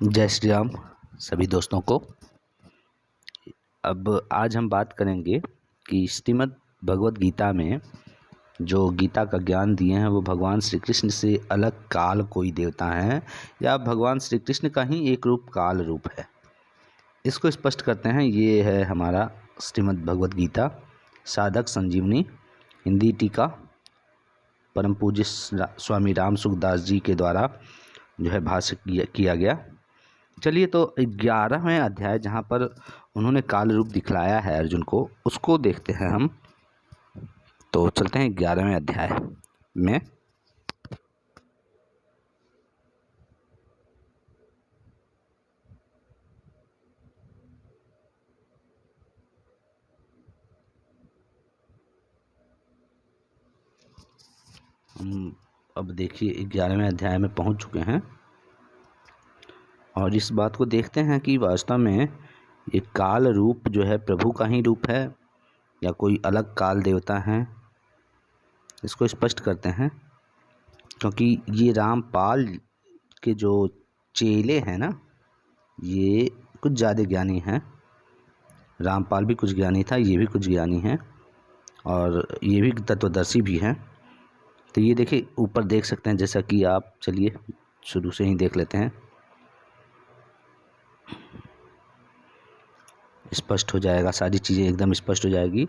जय श्री राम सभी दोस्तों को। अब आज हम बात करेंगे कि श्रीमद् भगवद गीता में जो गीता का ज्ञान दिए हैं वो भगवान श्री कृष्ण से अलग काल कोई देवता हैं या भगवान श्री कृष्ण का ही एक रूप काल रूप है। इसको स्पष्ट करते हैं। ये है हमारा श्रीमद् भगवद गीता साधक संजीवनी हिंदी टीका परम पूज्य स्वामी राम सुखदास जी के द्वारा जो है भाष्य किया गया। चलिए तो 11वें अध्याय जहाँ पर उन्होंने काल रूप दिखलाया है अर्जुन को, उसको देखते हैं हम। तो चलते हैं 11वें अध्याय में। हम अब देखिए 11वें अध्याय में पहुंच चुके हैं और इस बात को देखते हैं कि वास्तव में ये काल रूप जो है प्रभु का ही रूप है या कोई अलग काल देवता हैं। इसको स्पष्ट करते हैं क्योंकि ये रामपाल के जो चेले हैं ना, ये कुछ ज़्यादा ज्ञानी हैं। रामपाल भी कुछ ज्ञानी था, ये भी कुछ ज्ञानी हैं और ये भी तत्वदर्शी भी हैं। तो ये देखिए ऊपर देख सकते हैं, जैसा कि आप चलिए शुरू से ही देख लेते हैं, स्पष्ट हो जाएगा, सारी चीज़ें एकदम स्पष्ट हो जाएगी।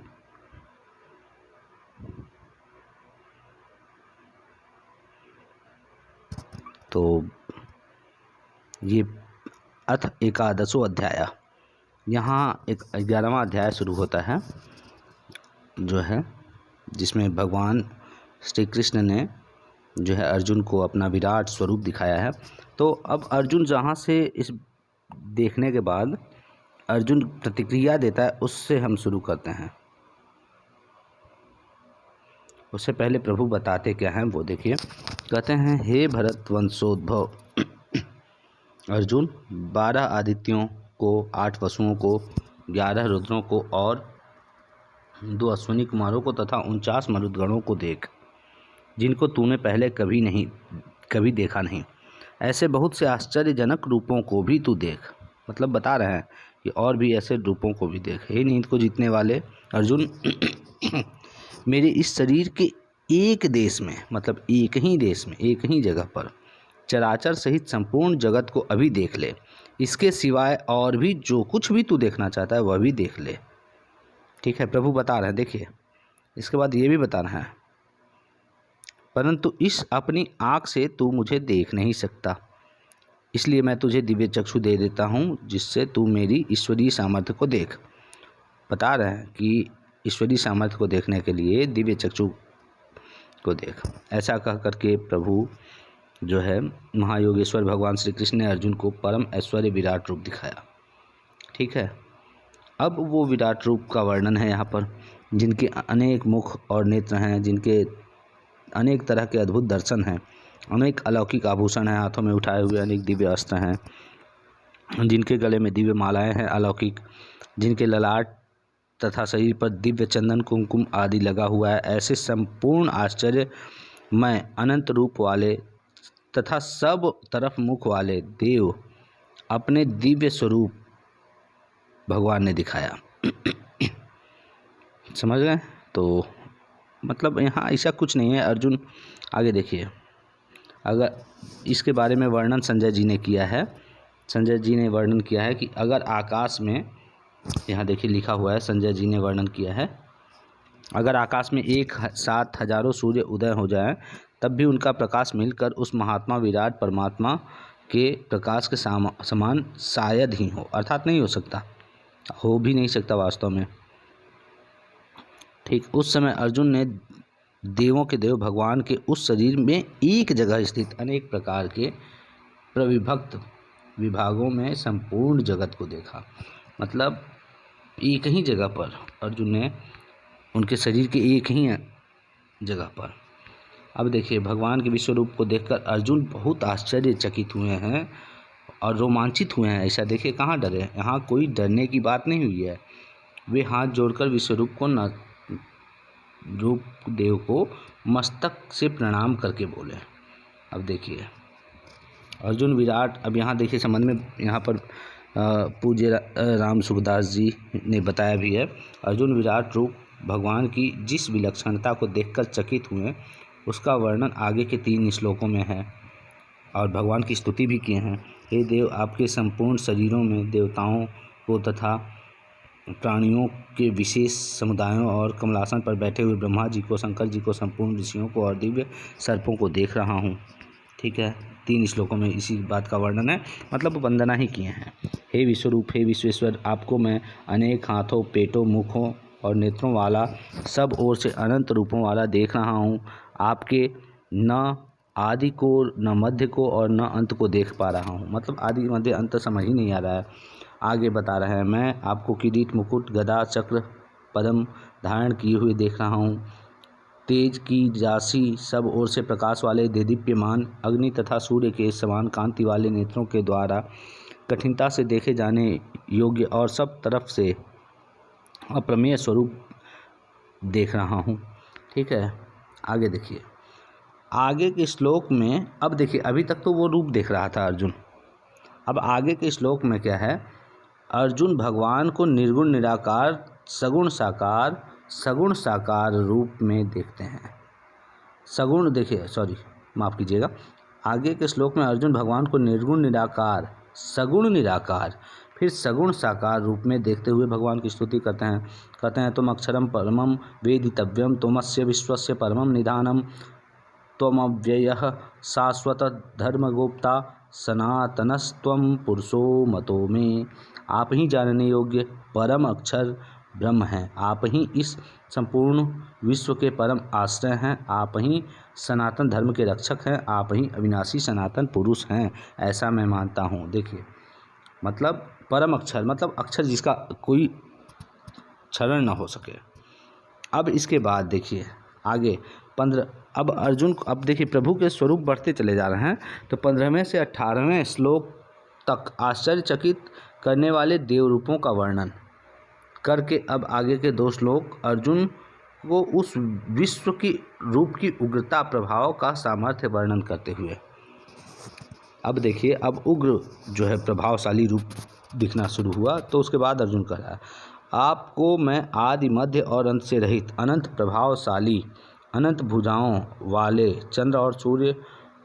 तो ये अथ एकादशो अध्याय, यहाँ एक 11वां अध्याय शुरू होता है जो है, जिसमें भगवान श्री कृष्ण ने जो है अर्जुन को अपना विराट स्वरूप दिखाया है। तो अब अर्जुन जहाँ से इस देखने के बाद अर्जुन प्रतिक्रिया देता है, उससे हम शुरू करते हैं। उससे पहले प्रभु बताते क्या हैं वो देखिए। कहते हैं, हे भरत वंशोद्भव अर्जुन, 12 आदित्यों को, 8 वसुओं को, 11 रुद्रों को और 2 अश्विनी कुमारों को तथा 49 मरुदगणों को देख, जिनको तूने पहले कभी देखा नहीं। ऐसे बहुत से आश्चर्यजनक रूपों को भी तू देख। मतलब बता रहे हैं कि और भी ऐसे रूपों को भी देख। हे नींद को जीतने वाले अर्जुन, मेरे इस शरीर के एक देश में, मतलब एक ही देश में, एक ही जगह पर चराचर सहित संपूर्ण जगत को अभी देख ले। इसके सिवाय और भी जो कुछ भी तू देखना चाहता है वह भी देख ले। ठीक है, प्रभु बता रहे हैं। देखिए इसके बाद ये भी बता रहे हैं, परंतु इस अपनी आँख से तू मुझे देख नहीं सकता, इसलिए मैं तुझे दिव्य चक्षु दे देता हूँ, जिससे तू मेरी ईश्वरीय सामर्थ्य को देख। बता रहे हैं कि ईश्वरीय सामर्थ्य को देखने के लिए दिव्य चक्षु को देख। ऐसा कह करके प्रभु जो है महायोगेश्वर भगवान श्री कृष्ण ने अर्जुन को परम ऐश्वर्य विराट रूप दिखाया। ठीक है, अब वो विराट रूप का वर्णन है यहाँ पर, जिनके अनेक मुख और नेत्र हैं, जिनके अनेक तरह के अद्भुत दर्शन हैं, अनेक अलौकिक आभूषण हैं, हाथों में उठाए हुए अनेक दिव्य अस्त्र हैं, जिनके गले में दिव्य मालाएं हैं अलौकिक, जिनके ललाट तथा शरीर पर दिव्य चंदन कुमकुम आदि लगा हुआ है। ऐसे संपूर्ण आश्चर्य मैं अनंत रूप वाले तथा सब तरफ मुख वाले देव अपने दिव्य स्वरूप भगवान ने दिखाया। समझ गए? तो मतलब यहाँ ऐसा कुछ नहीं है। अर्जुन आगे देखिए, अगर इसके बारे में वर्णन संजय जी ने किया है। संजय जी ने वर्णन किया है कि अगर आकाश में, यहाँ देखिए लिखा हुआ है, संजय जी ने वर्णन किया है, अगर आकाश में एक साथ हजारों सूर्य उदय हो जाए तब भी उनका प्रकाश मिलकर उस महात्मा विराट परमात्मा के प्रकाश के समान शायद ही हो, अर्थात नहीं हो सकता, हो भी नहीं सकता वास्तव में। ठीक उस समय अर्जुन ने देवों के देव भगवान के उस शरीर में एक जगह स्थित अनेक प्रकार के प्रविभक्त विभागों में संपूर्ण जगत को देखा। मतलब एक ही जगह पर अर्जुन ने, उनके शरीर के एक ही जगह पर। अब देखिए भगवान के विश्व रूप को देखकर अर्जुन बहुत आश्चर्यचकित हुए हैं और रोमांचित हुए हैं। ऐसा देखिए, कहाँ डरे, यहाँ कोई डरने की बात नहीं हुई है। वे हाथ जोड़कर विश्वरूप को रूप देव को मस्तक से प्रणाम करके बोले। अब देखिए, अर्जुन विराट, अब यहाँ देखिए संबंध में यहाँ पर पूज्य राम सुखदास जी ने बताया भी है। अर्जुन विराट रूप भगवान की जिस विलक्षणता को देखकर चकित हुए उसका वर्णन आगे के 3 श्लोकों में है और भगवान की स्तुति भी किए हैं। हे देव, आपके संपूर्ण शरीरों में देवताओं को तथा प्राणियों के विशेष समुदायों और कमलासन पर बैठे हुए ब्रह्मा जी को, शंकर जी को, संपूर्ण ऋषियों को और दिव्य सर्पों को देख रहा हूँ। ठीक है, 3 श्लोकों में इसी बात का वर्णन है, मतलब वंदना ही किए हैं। हे विश्वरूप, हे विश्वेश्वर, आपको मैं अनेक हाथों, पेटों, मुखों और नेत्रों वाला, सब ओर से अनंत रूपों वाला देख रहा हूँ। आपके न आदि को, न मध्य को और न अंत को देख पा रहा हूँ। मतलब आदि मध्य अंत समझ ही नहीं आ रहा है। आगे बता रहे हैं, मैं आपको किरीट, मुकुट, गदा, चक्र, पद्म धारण किए हुए देख रहा हूँ। तेज की राशि, सब ओर से प्रकाश वाले देदीप्यमान अग्नि तथा सूर्य के समान कांति वाले नेत्रों के द्वारा कठिनता से देखे जाने योग्य और सब तरफ से अप्रमेय स्वरूप देख रहा हूँ। ठीक है, आगे देखिए, आगे के श्लोक में, अब देखिए अभी तक तो वो रूप देख रहा था अर्जुन, अब आगे के श्लोक में क्या है, अर्जुन भगवान को निर्गुण निराकार सगुण साकार रूप में देखते हैं। सगुण, देखिए सॉरी माफ़ कीजिएगा, आगे के श्लोक में अर्जुन भगवान को निर्गुण निराकार, सगुण निराकार, फिर सगुण साकार रूप में देखते हुए भगवान की स्तुति करते हैं तुम अक्षरम परमम वेदितव्यम, तुमस्य विश्वस्य परमम निधानम, त्वमव्ययः शाश्वत धर्मगोप्ता, सनातनस्त्वं पुरुषो मतो में। आप ही जानने योग्य परम अक्षर ब्रह्म हैं, आप ही इस संपूर्ण विश्व के परम आश्रय हैं, आप ही सनातन धर्म के रक्षक हैं, आप ही अविनाशी सनातन पुरुष हैं, ऐसा मैं मानता हूँ। देखिए, मतलब परम अक्षर, मतलब अक्षर जिसका कोई क्षरण न हो सके। अब इसके बाद देखिए आगे 15, अब अर्जुन, अब देखिए प्रभु के स्वरूप बढ़ते चले जा रहे हैं। तो 15वें से 18वें श्लोक तक आश्चर्यचकित करने वाले देव रूपों का वर्णन करके अब आगे के 2 श्लोक अर्जुन को उस विश्व की रूप की उग्रता, प्रभाव का सामर्थ्य वर्णन करते हुए, अब देखिए, अब उग्र जो है प्रभावशाली रूप दिखना शुरू हुआ। तो उसके बाद अर्जुन कह रहा है, आपको मैं आदि मध्य और अंत से रहित अनंत प्रभावशाली, अनंत भुजाओं वाले, चंद्र और सूर्य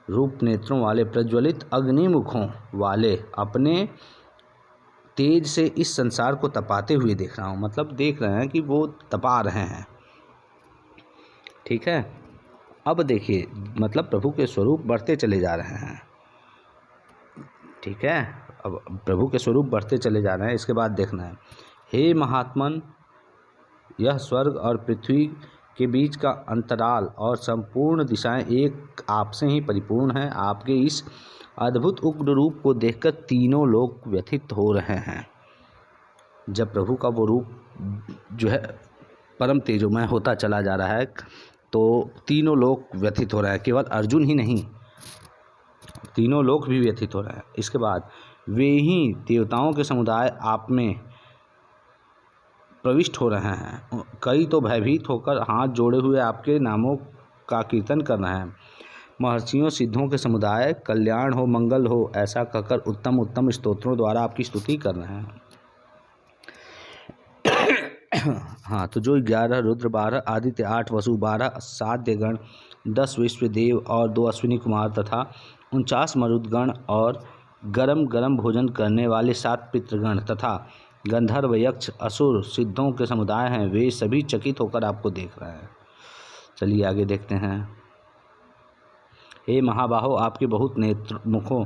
रूप नेत्रों वाले, प्रज्वलित अग्निमुखों वाले, अपने तेज से इस संसार को तपाते हुए देख रहा हूँ। मतलब देख रहे हैं कि वो तपा रहे हैं। ठीक है, अब देखिए, मतलब प्रभु के स्वरूप बढ़ते चले जा रहे हैं। ठीक है, अब प्रभु के स्वरूप बढ़ते चले जा रहे हैं। इसके बाद देखना है, हे महात्मन, यह स्वर्ग और पृथ्वी के बीच का अंतराल और संपूर्ण दिशाएं एक आपसे ही परिपूर्ण हैं। आपके इस अद्भुत उग्र रूप को देखकर तीनों लोग व्यथित हो रहे हैं। जब प्रभु का वो रूप जो है परम तेजोमय होता चला जा रहा है तो तीनों लोग व्यथित हो रहे हैं, केवल अर्जुन ही नहीं, तीनों लोग भी व्यथित हो रहे हैं। इसके बाद वे ही देवताओं के समुदाय आप में प्रविष्ट हो रहे हैं। कई तो भयभीत होकर हाथ जोड़े हुए आपके नामों का कीर्तन कर रहे हैं। महर्षियों, सिद्धों के समुदाय कल्याण हो, मंगल हो, ऐसा कहकर उत्तम उत्तम स्तोत्रों द्वारा आपकी स्तुति कर रहे हैं। हाँ, तो जो 11 रुद्र, 12 आदित्य, 8 वसु, 12 साध्य गण, 10 विश्व देव और 2 अश्विनी कुमार तथा 49 मरुदगण और गरम गरम भोजन करने वाले 7 पितृगण तथा गंधर्व, यक्ष, असुर, सिद्धों के समुदाय हैं। वे सभी चकित होकर आपको देख रहे हैं। चलिए आगे देखते हैं। हे महाबाहो, आपके बहुत मुखों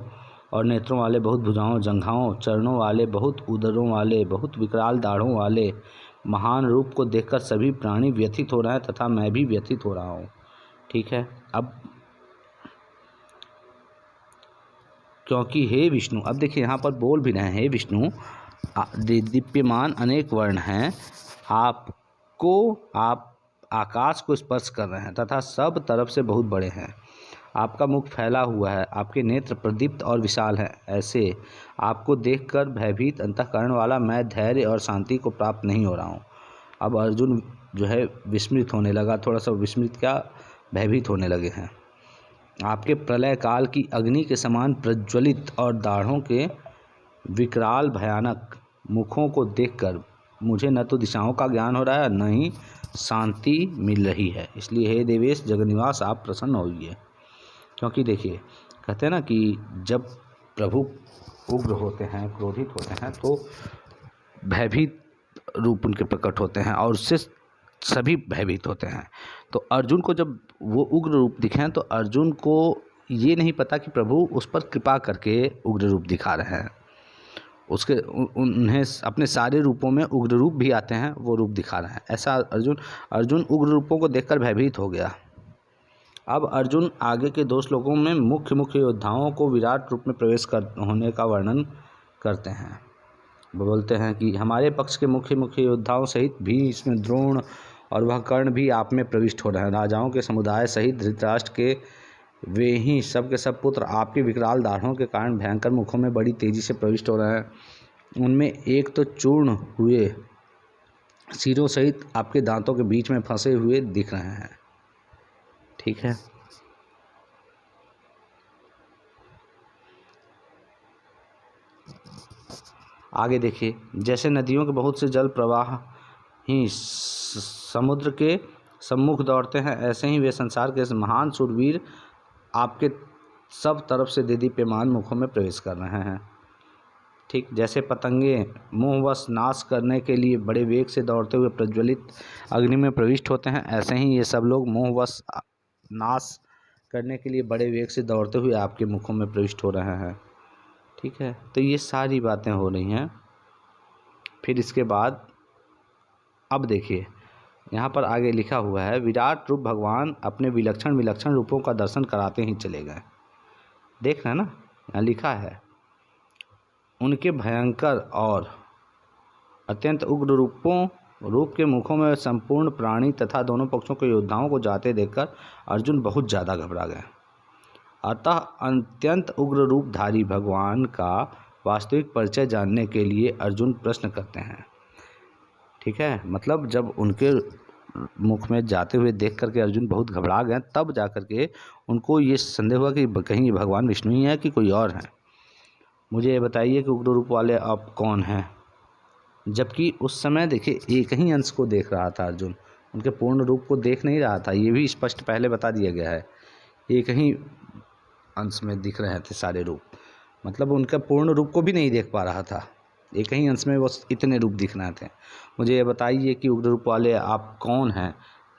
और नेत्रों वाले, बहुत भुजाओं, जंघाओं, चरणों वाले, बहुत उदरों वाले, बहुत विकराल दाढ़ों वाले महान रूप को देखकर सभी प्राणी व्यथित हो रहे हैं तथा मैं भी व्यथित हो रहा हूँ। ठीक है, अब क्योंकि हे विष्णु, अब देखिए यहाँ पर बोल भी रहे हैं, हे विष्णु, दीप्यमान अनेक वर्ण हैं, आप आकाश को स्पर्श कर रहे हैं तथा सब तरफ से बहुत बड़े हैं। आपका मुख फैला हुआ है, आपके नेत्र प्रदीप्त और विशाल हैं। ऐसे आपको देखकर भयभीत अंतःकरण वाला मैं धैर्य और शांति को प्राप्त नहीं हो रहा हूँ। अब अर्जुन जो है विस्मित होने लगा, थोड़ा सा विस्मित क्या, भयभीत होने लगे हैं। आपके प्रलय काल की अग्नि के समान प्रज्वलित और दाढ़ों के विकराल भयानक मुखों को देखकर मुझे न तो दिशाओं का ज्ञान हो रहा है न ही शांति मिल रही है। इसलिए हे देवेश जगन्निवास आप प्रसन्न होइए। क्योंकि देखिए कहते हैं ना कि जब प्रभु उग्र होते हैं, क्रोधित होते हैं, तो भयभीत रूप उनके प्रकट होते हैं और उससे सभी भयभीत होते हैं। तो अर्जुन को जब वो उग्र रूप दिखे तो अर्जुन को ये नहीं पता कि प्रभु उस पर कृपा करके उग्र रूप दिखा रहे हैं। उसके उन्हें अपने सारे रूपों में उग्र रूप भी आते हैं, वो रूप दिखा रहे हैं। ऐसा अर्जुन उग्र रूपों को देखकर भयभीत हो गया। अब अर्जुन आगे के 2 श्लोकों में मुख्य योद्धाओं को विराट रूप में प्रवेश होने का वर्णन करते हैं। वो बोलते हैं कि हमारे पक्ष के मुख्य योद्धाओं सहित भीष्म, द्रोण और वह कर्ण भी आप में प्रविष्ट हो रहे हैं। राजाओं के समुदाय सहित धृतराष्ट्र के वे ही सब के सब पुत्र आपके विकराल दाढ़ों के कारण भयंकर मुखों में बड़ी तेजी से प्रविष्ट हो रहे हैं। उनमें एक तो चूर्ण हुए सिरों सहित आपके दांतों के बीच में फंसे हुए दिख रहे हैं। ठीक है, आगे देखिए, जैसे नदियों के बहुत से जल प्रवाह ही समुद्र के सम्मुख दौड़ते हैं, ऐसे ही वे संसार के महान शूरवीर आपके सब तरफ से देदीप्यमान मुखों में प्रवेश कर रहे हैं। ठीक, जैसे पतंगे मोहवश नाश करने के लिए बड़े वेग से दौड़ते हुए प्रज्वलित अग्नि में प्रविष्ट होते हैं, ऐसे ही ये सब लोग मोहवश नाश करने के लिए बड़े वेग से दौड़ते हुए आपके मुखों में प्रविष्ट हो रहे हैं। ठीक है, तो ये सारी बातें हो रही हैं। फिर इसके बाद अब देखिए यहाँ पर आगे लिखा हुआ है, विराट रूप भगवान अपने विलक्षण रूपों का दर्शन कराते ही चले गए। देख रहे हैं ना, यहाँ लिखा है, उनके भयंकर और अत्यंत उग्र रूप के मुखों में संपूर्ण प्राणी तथा दोनों पक्षों के योद्धाओं को जाते देखकर अर्जुन बहुत ज़्यादा घबरा गए। अतः अत्यंत उग्र रूपधारी भगवान का वास्तविक परिचय जानने के लिए अर्जुन प्रश्न करते हैं। ठीक है, मतलब जब उनके मुख में जाते हुए देख करके अर्जुन बहुत घबरा गए, तब जा कर के उनको ये संदेह हुआ कि कहीं भगवान विष्णु ही है कि कोई और है। मुझे ये बताइए कि उग्र रूप वाले आप कौन हैं। जबकि उस समय देखिए एक ही अंश को देख रहा था अर्जुन, उनके पूर्ण रूप को देख नहीं रहा था। ये भी स्पष्ट पहले बता दिया गया है, एक ही अंश में दिख रहे थे सारे रूप, मतलब उनका पूर्ण रूप को भी नहीं देख पा रहा था, एक ही अंश में बस इतने रूप दिख रहे थे। मुझे ये बताइए कि उग्र रूप वाले आप कौन हैं।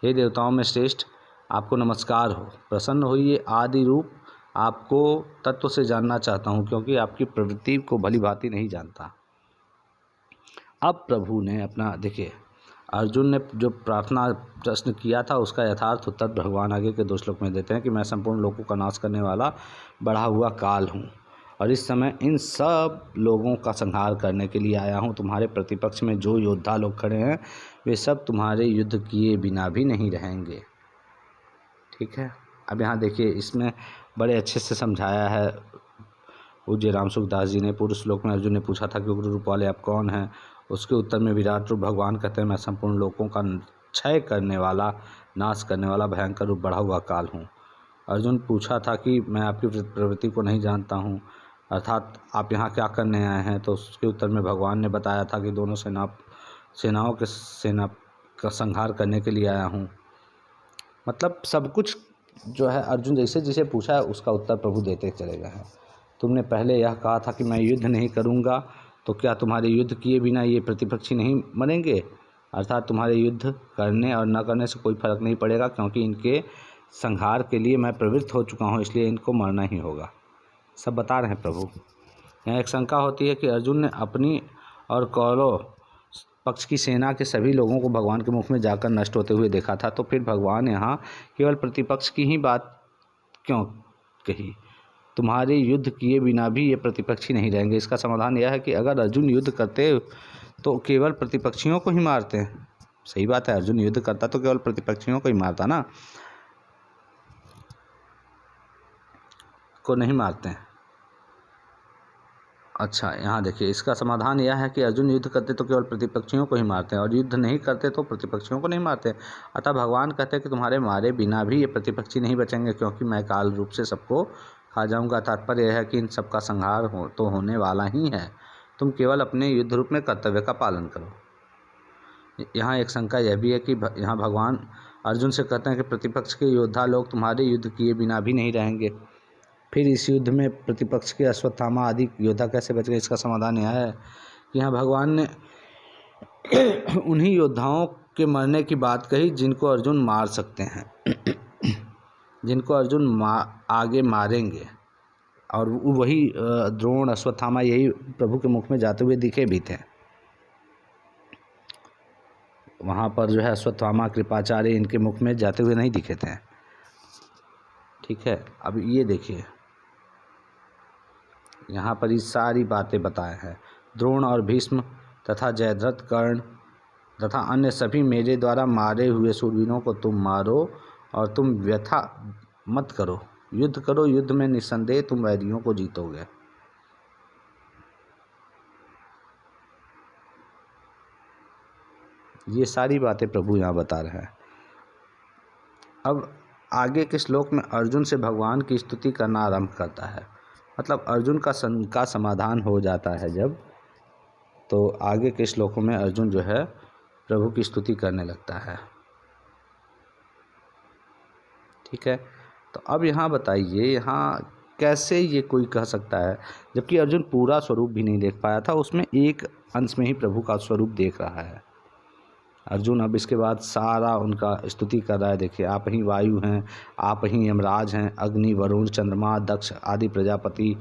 हे देवताओं में श्रेष्ठ, आपको नमस्कार हो, प्रसन्न होइए। आदि रूप आपको तत्व से जानना चाहता हूँ, क्योंकि आपकी प्रवृत्ति को भली भांति नहीं जानता। अब प्रभु ने अपना देखिए, अर्जुन ने जो प्रार्थना प्रश्न किया था उसका यथार्थ उत्तर भगवान आगे के 2 श्लोक में देते हैं कि मैं संपूर्ण लोगों का नाश करने वाला बढ़ा हुआ काल हूँ और इस समय इन सब लोगों का संहार करने के लिए आया हूँ। तुम्हारे प्रतिपक्ष में जो योद्धा लोग खड़े हैं वे सब तुम्हारे युद्ध किए बिना भी नहीं रहेंगे। ठीक है, अब यहाँ देखिए इसमें बड़े अच्छे से समझाया है पूज्य राम सुखदास जी ने। पूर्व श्लोक में अर्जुन ने पूछा था कि उग्र रूप वाले आप कौन हैं, उसके उत्तर में विराट रूप भगवान कहते हैं मैं संपूर्ण लोगों का क्षय करने वाला, नाश करने वाला भयंकर रूप बढ़ा हुआ काल हूँ। अर्जुन पूछा था कि मैं आपकी प्रवृत्ति को नहीं जानता हूँ, अर्थात आप यहाँ क्या करने आए हैं। तो उसके उत्तर में भगवान ने बताया था कि दोनों सेनाओं के सेना का संहार करने के लिए आया हूँ। मतलब सब कुछ जो है अर्जुन जैसे जिसे पूछा है उसका उत्तर प्रभु देते चले गए हैं। तुमने पहले यह कहा था कि मैं युद्ध नहीं करूँगा, तो क्या तुम्हारे युद्ध किए बिना ये प्रतिपक्षी नहीं मरेंगे। अर्थात तुम्हारे युद्ध करने और न करने से कोई फर्क नहीं पड़ेगा, क्योंकि इनके संहार के लिए मैं प्रवृत्त हो चुका हूँ, इसलिए इनको मरना ही होगा। सब बता रहे हैं प्रभु। यहाँ एक शंका होती है कि अर्जुन ने अपनी और कौरव पक्ष की सेना के सभी लोगों को भगवान के मुख में जाकर नष्ट होते हुए देखा था, तो फिर भगवान यहाँ केवल प्रतिपक्ष की ही बात क्यों कही। तुम्हारे युद्ध किए बिना भी ये प्रतिपक्षी नहीं रहेंगे। इसका समाधान यह है कि अगर अर्जुन युद्ध करते तो केवल प्रतिपक्षियों को ही मारते हैं। सही बात है, अर्जुन युद्ध करता तो केवल प्रतिपक्षियों को ही मारता ना, को नहीं मारते हैं। अच्छा, यहाँ देखिए, इसका समाधान यह है कि अर्जुन युद्ध करते तो केवल प्रतिपक्षियों को ही मारते हैं और युद्ध नहीं करते तो प्रतिपक्षियों को नहीं मारते। अतः भगवान कहते हैं कि तुम्हारे मारे बिना भी ये प्रतिपक्षी नहीं बचेंगे, क्योंकि मैं काल रूप से सबको खा जाऊंगा। तात्पर्य यह है कि इन सबका संहार तो होने वाला ही है। तुम केवल अपने युद्ध रूप में कर्तव्य का पालन करो। यहाँ एक शंका यह भी है कि यहाँ भगवान अर्जुन से कहते हैं कि प्रतिपक्ष के योद्धा लोग तुम्हारे युद्ध किए बिना भी नहीं रहेंगे। फिर इस युद्ध में प्रतिपक्ष के अश्वत्थामा आदि योद्धा कैसे बच गए? इसका समाधान यह है कि यहाँ भगवान ने उन्हीं योद्धाओं के मरने की बात कही जिनको अर्जुन मार सकते हैं, जिनको अर्जुन आगे मारेंगे। और वही द्रोण, अश्वत्थामा, यही प्रभु के मुख में जाते हुए दिखे भी थे। वहाँ पर जो है अश्वत्थामा, कृपाचार्य, इनके मुख में जाते हुए नहीं दिखे थे। ठीक है, अब ये देखिए, यहाँ पर ये सारी बातें बताए हैं। द्रोण और भीष्म तथा जयद्रथ, कर्ण तथा अन्य सभी मेरे द्वारा मारे हुए शूरवीरों को तुम मारो और तुम व्यथा मत करो। युद्ध करो, युद्ध में निस्संदेह तुम वैरियों को जीतोगे। ये सारी बातें प्रभु यहाँ बता रहे हैं। अब आगे के श्लोक में अर्जुन से भगवान की स्तुति करना आरंभ करता है। मतलब अर्जुन का समाधान हो जाता है जब, तो आगे के श्लोकों में अर्जुन जो है प्रभु की स्तुति करने लगता है। ठीक है, तो अब यहाँ बताइए, यहाँ कैसे ये कोई कह सकता है, जबकि अर्जुन पूरा स्वरूप भी नहीं देख पाया था, उसमें एक अंश में ही प्रभु का स्वरूप देख रहा है अर्जुन। अब इसके बाद सारा उनका स्तुति कर रहा है। देखिए, आप ही वायु हैं, आप ही यमराज हैं, अग्नि, वरुण, चंद्रमा, दक्ष आदि प्रजापति,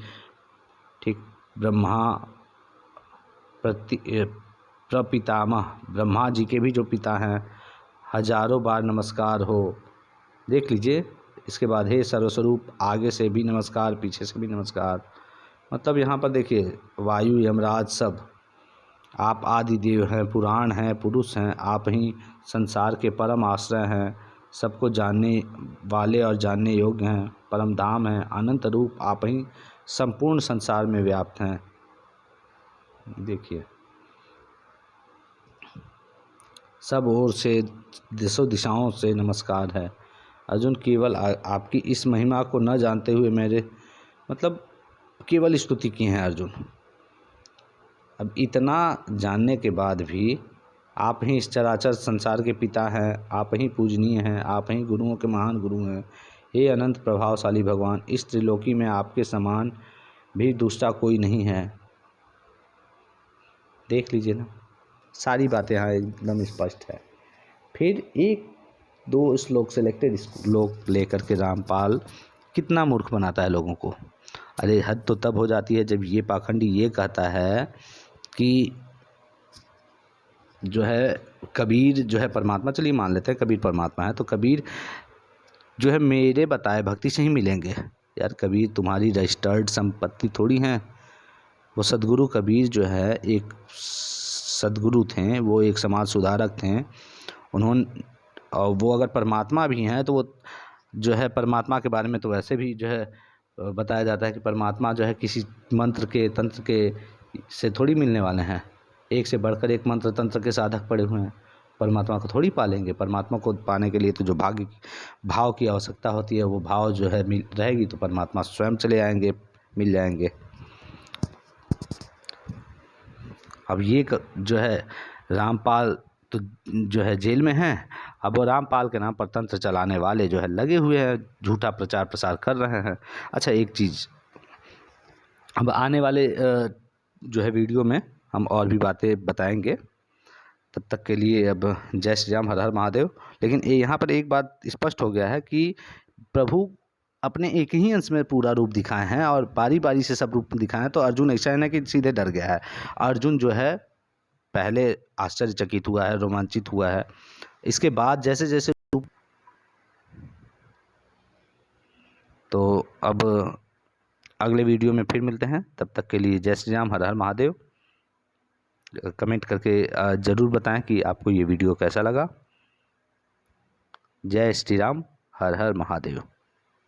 ठीक, ब्रह्मा प्रपितामह, ब्रह्मा जी के भी जो पिता हैं, हजारों बार नमस्कार हो। देख लीजिए, इसके बाद हे सर्वस्वरूप, आगे से भी नमस्कार, पीछे से भी नमस्कार। मतलब यहाँ पर देखिए, वायु, यमराज सब, आप आदि देव हैं, पुराण हैं, पुरुष हैं, आप ही संसार के परम आश्रय हैं, सबको जानने वाले और जानने योग्य हैं, परम धाम हैं, अनंत रूप, आप ही संपूर्ण संसार में व्याप्त हैं। देखिए, सब ओर से, दिशों दिशाओं से नमस्कार है। अर्जुन केवल आपकी इस महिमा को न जानते हुए मेरे, मतलब केवल स्तुति की हैं अर्जुन। अब इतना जानने के बाद भी आप ही इस चराचर संसार के पिता हैं, आप ही पूजनीय हैं, आप ही गुरुओं के महान गुरु हैं। हे अनंत प्रभावशाली भगवान, इस त्रिलोकी में आपके समान भी दूसरा कोई नहीं है। देख लीजिए ना, सारी बातें यहाँ एकदम स्पष्ट है। फिर एक दो श्लोक, सेलेक्टेड श्लोक लेकर के रामपाल कितना मूर्ख बनाता है लोगों को। अरे हद तो तब हो जाती है जब ये पाखंडी ये कहता है कि जो है कबीर जो है परमात्मा, चलिए मान लेते हैं कबीर परमात्मा है, तो कबीर जो है मेरे बताए भक्ति से ही मिलेंगे। यार कबीर तुम्हारी रजिस्टर्ड संपत्ति थोड़ी हैं। वो सदगुरु कबीर जो है एक सदगुरु थे, वो एक समाज सुधारक थे। उन्होंने, और वो अगर परमात्मा भी हैं तो वो जो है परमात्मा के बारे में तो वैसे भी जो है बताया जाता है कि परमात्मा जो है किसी मंत्र के, तंत्र के से थोड़ी मिलने वाले हैं। एक से बढ़कर एक मंत्र तंत्र के साधक पड़े हुए हैं, परमात्मा को थोड़ी पालेंगे। परमात्मा को पाने के लिए तो जो भाव की आवश्यकता होती है, वो भाव जो है रहेगी तो परमात्मा स्वयं चले आएंगे, मिल जाएंगे। अब ये जो है रामपाल तो जो है जेल में हैं। अब वो रामपाल के नाम पर तंत्र चलाने वाले जो है लगे हुए हैं, झूठा प्रचार प्रसार कर रहे हैं। अच्छा, एक चीज़, अब आने वाले जो है वीडियो में हम और भी बातें बताएंगे। तब तक के लिए अब जय श्री राम, हर हर महादेव। लेकिन यहाँ पर एक बात स्पष्ट हो गया है कि प्रभु अपने एक ही अंश में पूरा रूप दिखाए हैं और बारी बारी से सब रूप दिखाए हैं। तो अर्जुन ऐसा है ना कि सीधे डर गया है। अर्जुन जो है पहले आश्चर्यचकित हुआ है, रोमांचित हुआ है, इसके बाद जैसे जैसे तो अब अगले वीडियो में फिर मिलते हैं। तब तक के लिए जय श्री राम, हर हर महादेव। कमेंट करके ज़रूर बताएं कि आपको ये वीडियो कैसा लगा। जय श्री राम, हर हर महादेव।